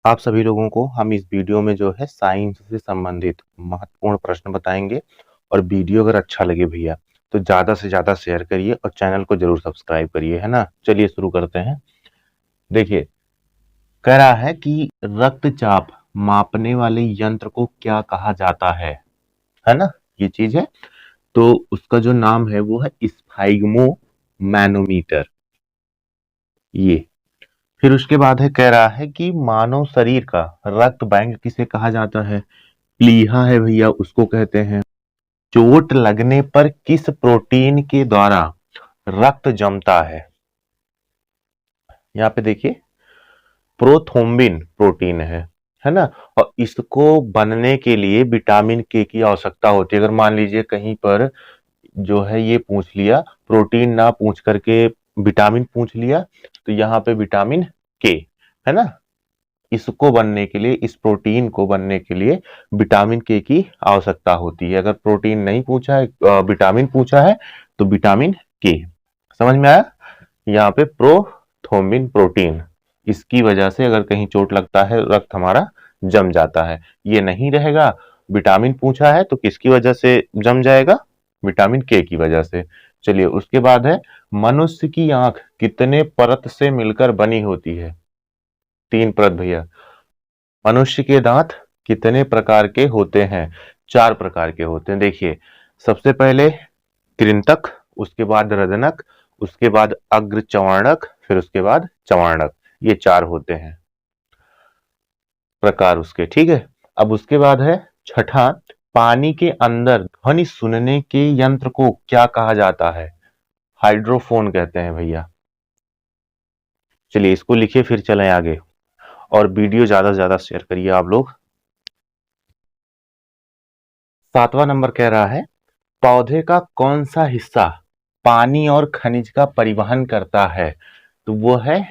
आप सभी लोगों को हम इस वीडियो में जो है साइंस से संबंधित महत्वपूर्ण प्रश्न बताएंगे। और वीडियो अगर अच्छा लगे भैया तो ज़्यादा से ज़्यादा शेयर करिए और चैनल को जरूर सब्सक्राइब करिए, है ना। चलिए शुरू करते हैं। देखिए, कह रहा है कि रक्तचाप मापने वाले यंत्र को क्या कहा जाता है ना। ये चीज है, तो उसका जो नाम है वो है स्फाइग्मो मैनोमीटर। ये फिर उसके बाद है, कह रहा है कि मानव शरीर का रक्त बैंक किसे कहा जाता है। प्लीहा है भैया, उसको कहते हैं। चोट लगने पर किस प्रोटीन के द्वारा रक्त जमता यहाँ पे देखिए, प्रोथ्रोम्बिन प्रोटीन है ना। और इसको बनने के लिए विटामिन के की आवश्यकता होती है। अगर मान लीजिए कहीं पर जो है ये पूछ लिया, प्रोटीन ना पूछ करके विटामिन पूछ लिया, तो यहाँ पे विटामिन के, है ना। इसको बनने के लिए, इस प्रोटीन को बनने के लिए विटामिन के की आवश्यकता होती है। अगर प्रोटीन नहीं पूछा है, विटामिन पूछा है, तो विटामिन के। समझ में आया। यहाँ पे प्रोथ्रोम्बिन प्रोटीन, इसकी वजह से अगर कहीं चोट लगता है रक्त हमारा जम जाता है। ये नहीं रहेगा, विटामिन पूछा है तो किसकी वजह से जम जाएगा, विटामिन के की वजह से। चलिए उसके बाद है, मनुष्य की आंख कितने परत से मिलकर बनी होती है। 3 परत भैया। मनुष्य के दांत कितने प्रकार के होते हैं। 4 प्रकार के होते हैं। देखिए, सबसे पहले कृंतक, उसके बाद रदनक, उसके बाद अग्र चवाणक, फिर उसके बाद चवाणक। ये 4 होते हैं प्रकार उसके, ठीक है। अब उसके बाद है छठा, पानी के अंदर ध्वनि सुनने के यंत्र को क्या कहा जाता है। हाइड्रोफोन कहते हैं भैया। चलिए इसको लिखिए, फिर चलें आगे। और वीडियो ज्यादा से ज्यादा शेयर करिए आप लोग। 7वां नंबर कह रहा है, पौधे का कौन सा हिस्सा पानी और खनिज का परिवहन करता है। तो वो है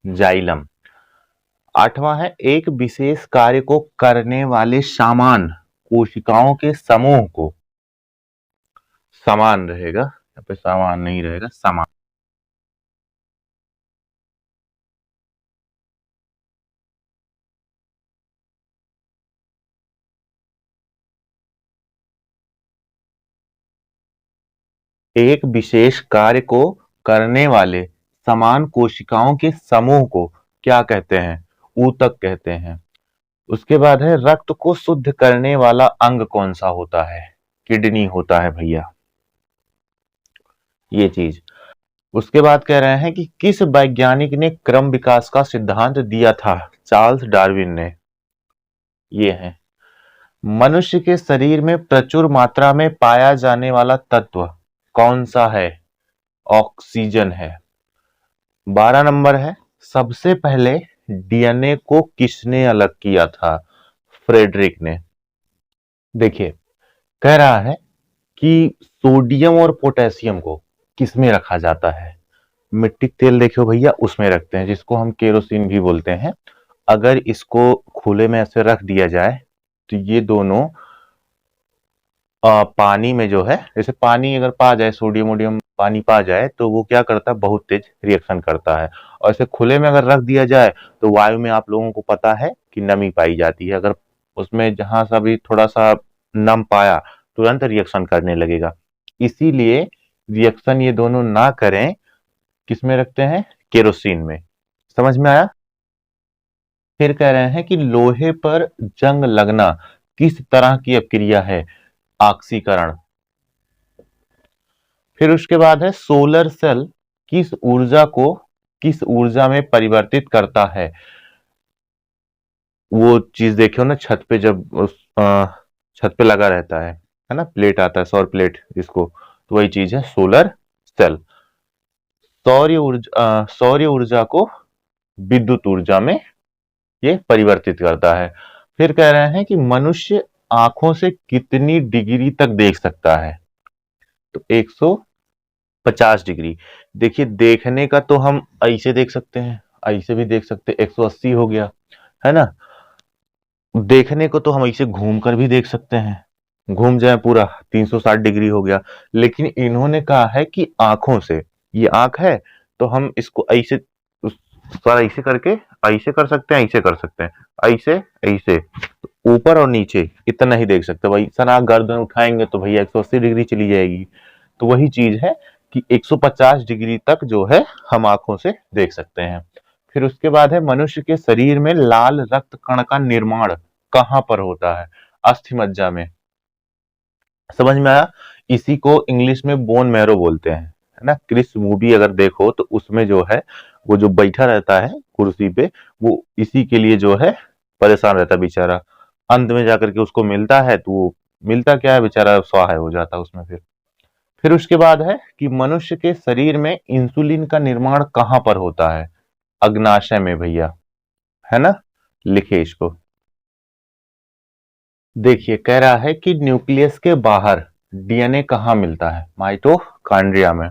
जाइलम। 8वां है, एक विशेष कार्य को करने वाले समान कोशिकाओं के समूह को, समान रहेगा यहाँ पे, समान नहीं रहेगा, समान। एक विशेष कार्य को करने वाले समान कोशिकाओं के समूह को क्या कहते हैं, ऊतक कहते हैं। उसके बाद है, रक्त को शुद्ध करने वाला अंग कौन सा होता है। किडनी होता है भैया, ये चीज। उसके बाद कह रहे हैं कि किस वैज्ञानिक ने क्रम विकास का सिद्धांत दिया था। चार्ल्स डार्विन ने। ये है। मनुष्य के शरीर में प्रचुर मात्रा में पाया जाने वाला तत्व कौन सा है। ऑक्सीजन है। 12 नंबर है, सबसे पहले डीएनए को किसने अलग किया था। फ्रेडरिक ने। देखिए, कह रहा है कि सोडियम और पोटेशियम को किसमें रखा जाता है। मिट्टी तेल देखो भैया, उसमें रखते हैं, जिसको हम केरोसिन भी बोलते हैं। अगर इसको खुले में ऐसे रख दिया जाए तो ये दोनों पानी में जो है, जैसे पानी अगर पा जाए, सोडियम वोडियम पानी पा जाए, तो वो क्या करता है, बहुत तेज रिएक्शन करता है। और ऐसे खुले में अगर रख दिया जाए तो वायु में आप लोगों को पता है कि नमी पाई जाती है। अगर उसमें जहां सा भी थोड़ा सा नम पाया, तुरंत रिएक्शन करने लगेगा। इसीलिए रिएक्शन ये दोनों ना करें, किसमें रखते हैं, केरोसिन में। समझ में आया। फिर कह रहे हैं कि लोहे पर जंग लगना किस तरह की अपक्रिया है। ऑक्सीकरण। फिर उसके बाद है, सोलर सेल किस ऊर्जा को किस ऊर्जा में परिवर्तित करता है। वो चीज देखे हो ना, छत पे जब छत पे लगा रहता है ना, प्लेट आता है, सौर प्लेट जिसको, तो वही चीज है सोलर सेल। सौर्य ऊर्जा को विद्युत ऊर्जा में ये परिवर्तित करता है। फिर कह रहे हैं कि मनुष्य आंखों से कितनी डिग्री तक देख सकता है। तो 150 डिग्री। देखिए, देखने का तो हम ऐसे देख सकते हैं, ऐसे भी देख सकते हैं, 180 हो गया, है ना। देखने को तो हम ऐसे घूम कर भी देख सकते हैं, घूम जाए पूरा, 360 डिग्री हो गया। लेकिन इन्होंने कहा है कि आंखों से, ये आंख है तो हम इसको ऐसे, सारा ऐसे करके ऐसे कर सकते हैं, ऐसे कर सकते हैं, ऐसे ऐसे, तो ऊपर और नीचे इतना ही देख सकते हो भाई। सना गर्दन उठाएंगे तो भैया 180 डिग्री चली जाएगी। तो वही चीज है कि 150 डिग्री तक जो है हम आंखों से देख सकते हैं। फिर उसके बाद है मनुष्य के शरीर में लाल रक्त कण का निर्माण कहाँ पर होता है? अस्थि मज्जा में। समझ में आया? इसी को इंग्लिश में बोन मैरो बोलते हैं, है ना। क्रिस मूवी अगर देखो तो उसमें जो है वो जो बैठा रहता है कुर्सी पे, वो इसी के लिए जो है परेशान रहता है बेचारा। अंत में जाकर के उसको मिलता है तो वो मिलता क्या है, बेचारा सहाय हो जाता है उसमें। फिर उसके बाद है कि मनुष्य के शरीर में इंसुलिन का निर्माण कहाँ पर होता है? अग्नाशय में भैया, है ना। लिखिए इसको। देखिए कह रहा है कि न्यूक्लियस के बाहर डीएनए कहाँ मिलता है? माइटोकॉन्ड्रिया में।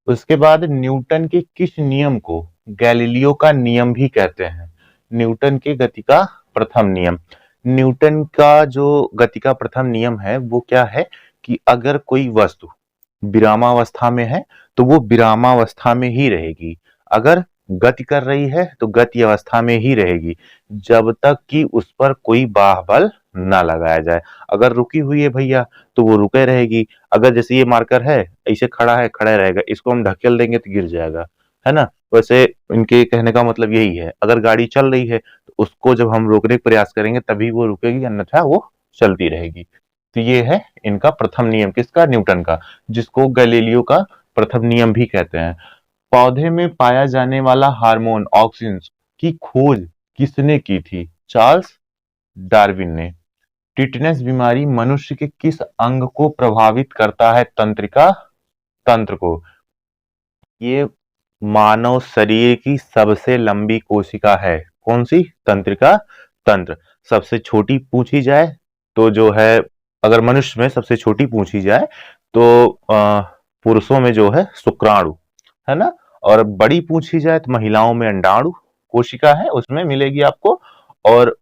उसके बाद न्यूटन के किस नियम को गैलीलियो का नियम भी कहते हैं? न्यूटन के गति का प्रथम नियम। न्यूटन का जो गति का प्रथम नियम है वो क्या है कि अगर कोई वस्तु विरामावस्था में है तो वो विरामावस्था में ही रहेगी, अगर गति कर रही है तो गति अवस्था में ही रहेगी, जब तक कि उस पर कोई बाह्य ना लगाया जाए। अगर रुकी हुई है भैया तो वो रुके रहेगी। अगर जैसे ये मार्कर है, ऐसे खड़ा है, खड़ा रहेगा, इसको हम ढकेल देंगे तो गिर जाएगा, है ना। वैसे इनके कहने का मतलब यही है, अगर गाड़ी चल रही है तो उसको जब हम रोकने का प्रयास करेंगे तभी वो रुकेगी, अन्यथा वो चलती रहेगी। तो ये है इनका प्रथम नियम, किसका? न्यूटन का, जिसको गैलीलियो का प्रथम नियम भी कहते हैं। पौधे में पाया जाने वाला हार्मोन ऑक्सिन की खोज किसने की थी? चार्ल्स डार्विन ने। टिटनेस बीमारी मनुष्य के किस अंग को प्रभावित करता है? तंत्रिका तंत्र को। ये मानव शरीर की सबसे लंबी कोशिका है। कौन सी? तंत्रिका तंत्र। सबसे छोटी पूछी जाए तो जो है, अगर मनुष्य में सबसे छोटी पूछी जाए तो पुरुषों में जो है शुक्राणु, है ना। और बड़ी पूछी जाए तो महिलाओं में अंडाणु कोशिका है, उसमें मिलेगी आपको। और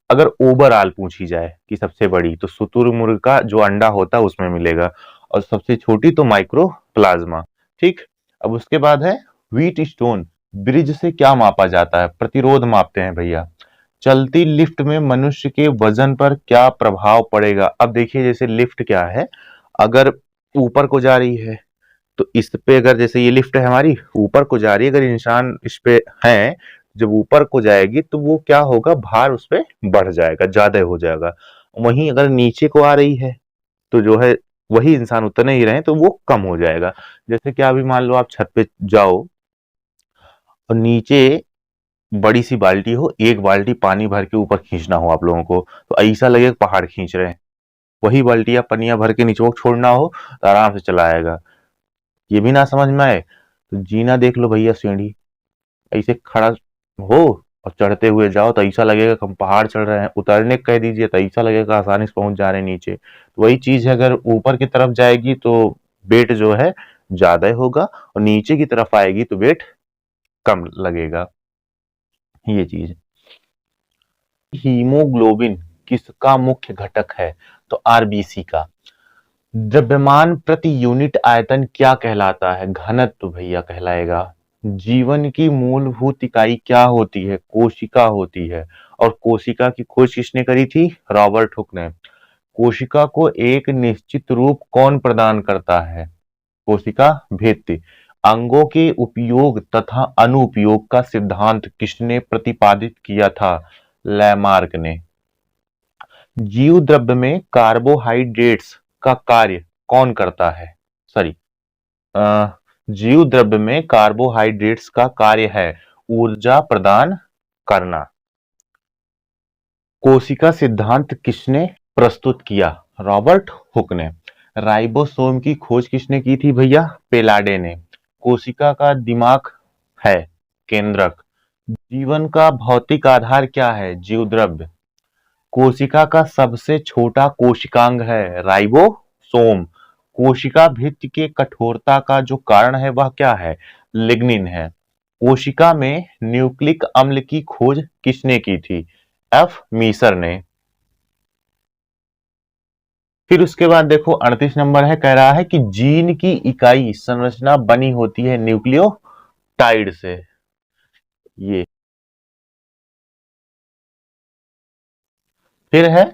अगर ओवरऑल पूछी जाए कि सबसे बड़ी, तो शुतुरमुर्ग का जो अंडा होता है उसमें मिलेगा। और सबसे छोटी तो माइक्रोप्लाज्मा। ठीक। अब उसके बाद है व्हीट स्टोन ब्रिज से क्या मापा जाता है? प्रतिरोध मापते हैं भैया। चलती लिफ्ट में मनुष्य के वजन पर क्या प्रभाव पड़ेगा? अब देखिए जैसे लिफ्ट क्या है, अगर ऊपर को जा रही है तो इस पे, अगर जैसे ये लिफ्ट है हमारी ऊपर को जा रही है, अगर इंसान इस पे है, जब ऊपर को जाएगी तो वो क्या होगा, भार उस पे बढ़ जाएगा, ज्यादा हो जाएगा। वहीं अगर नीचे को आ रही है तो जो है वही इंसान उतने ही रहे तो वो कम हो जाएगा। जैसे कि अभी मान लो आप छत पे जाओ और नीचे बड़ी सी बाल्टी हो, एक बाल्टी पानी भर के ऊपर खींचना हो आप लोगों को, तो ऐसा लगेगा पहाड़ खींच रहे हैं। वही बाल्टी या पनिया भर के नीचे को छोड़ना हो तो आराम से चला आएगा। ये भी ना समझ में आए तो जीना देख लो भैया, सीढ़ी ऐसे खड़ा हो और चढ़ते हुए जाओ तो ऐसा लगेगा कि हम पहाड़ चढ़ रहे हैं, उतरने कह दीजिए तो ऐसा लगेगा आसानी से पहुंच जा रहे हैं नीचे। तो वही चीज है, अगर ऊपर की तरफ जाएगी तो वेट जो है ज्यादा होगा, और नीचे की तरफ आएगी तो वेट कम लगेगा। ये चीज। हीमोग्लोबिन किसका मुख्य घटक है? तो आरबीसी का। द्रव्यमान प्रति यूनिट आयतन क्या कहलाता है? घनत्व भैया कहलाएगा। जीवन की मूलभूत इकाई क्या होती है? कोशिका होती है। और कोशिका की खोज किसने करी थी? रॉबर्ट हुक ने। कोशिका को एक निश्चित रूप कौन प्रदान करता है? कोशिका भित्ति। अंगों के उपयोग तथा अनुपयोग का सिद्धांत किसने प्रतिपादित किया था? लैमार्क ने। जीव द्रव्य में कार्बोहाइड्रेट्स का कार्य कौन करता है? सॉरी, जीव द्रव्य में कार्बोहाइड्रेट्स का कार्य है ऊर्जा प्रदान करना। कोशिका सिद्धांत किसने प्रस्तुत किया? रॉबर्ट हुक ने। राइबोसोम की खोज किसने की थी भैया? पेलाडे ने। कोशिका का दिमाग है केंद्रक। जीवन का भौतिक आधार क्या है? जीव द्रव्य। कोशिका का सबसे छोटा कोशिकांग है राइबोसोम। कोशिका भित्ति के कठोरता का जो कारण है वह क्या है? लिग्निन है। कोशिका में न्यूक्लिक अम्ल की खोज किसने की थी? एफ मीसर ने। फिर उसके बाद देखो 38 नंबर है, कह रहा है कि जीन की इकाई संरचना बनी होती है न्यूक्लियोटाइड से। ये। फिर है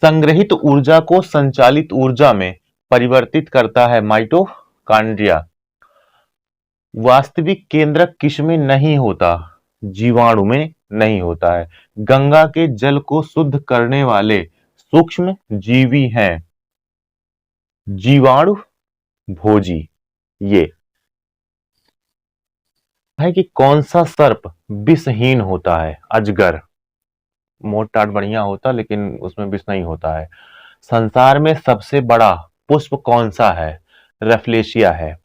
संग्रहित ऊर्जा को संचालित ऊर्जा में परिवर्तित करता है माइटोकॉन्ड्रिया। वास्तविक केंद्रक किसमें नहीं होता? जीवाणु में नहीं होता है। गंगा के जल को शुद्ध करने वाले सूक्ष्म जीवी हैं जीवाणु भोजी। ये है कि कौन सा सर्प विषहीन होता है? अजगर। मोट टाट बढ़िया होता लेकिन उसमें विष नहीं होता है। संसार में सबसे बड़ा पुष्प कौन सा है? रेफलेशिया है।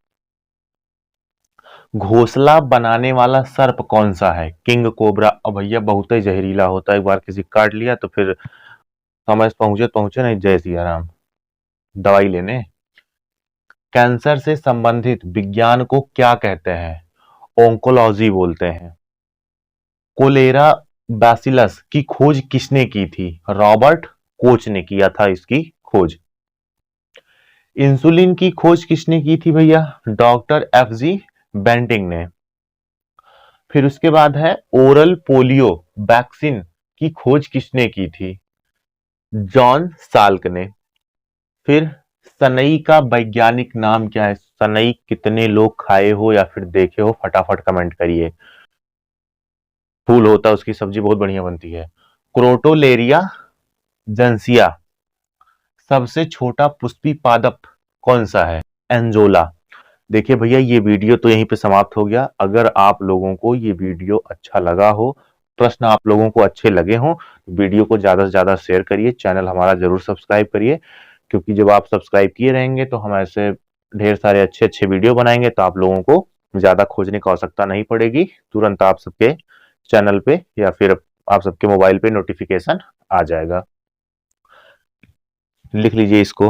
घोंसला बनाने वाला सर्प कौन सा है? King cobra. अब भैया बहुत ही जहरीला होता है, एक बार किसी काट लिया तो फिर समय से पहुंचे पहुंचे नहीं, जय सिया राम। दवाई लेने। कैंसर से संबंधित विज्ञान को क्या कहते हैं? ओंकोलॉजी बोलते हैं। कोलेरा बैसिलस की खोज किसने की थी? रॉबर्ट कोच ने किया था इसकी खोज। इंसुलिन की खोज किसने की थी भैया? डॉक्टर एफ.जी. बेंटिंग ने। फिर उसके बाद है ओरल पोलियो वैक्सीन की खोज किसने की थी? जॉन साल्क ने। फिर सनई का वैज्ञानिक नाम क्या है? सनई कितने लोग खाए हो या फिर देखे हो, फटाफट कमेंट करिए। फूल होता है, उसकी सब्जी बहुत बढ़िया बनती है। क्रोटोलेरिया जंसिया। सबसे छोटा पुष्पी पादप कौन सा है? एंजोला। देखिए भैया, ये वीडियो तो यहीं पे समाप्त हो गया। अगर आप लोगों को ये वीडियो अच्छा लगा हो, प्रश्न आप लोगों को अच्छे लगे हों, वीडियो को ज्यादा से ज्यादा शेयर करिए, चैनल हमारा जरूर सब्सक्राइब करिए, क्योंकि जब आप सब्सक्राइब किए रहेंगे तो हम ऐसे ढेर सारे अच्छे अच्छे वीडियो बनाएंगे, तो आप लोगों को ज्यादा खोजने की आवश्यकता नहीं पड़ेगी। तुरंत आप सबके चैनल पे या फिर आप सबके मोबाइल पे नोटिफिकेशन आ जाएगा। लिख लीजिए इसको।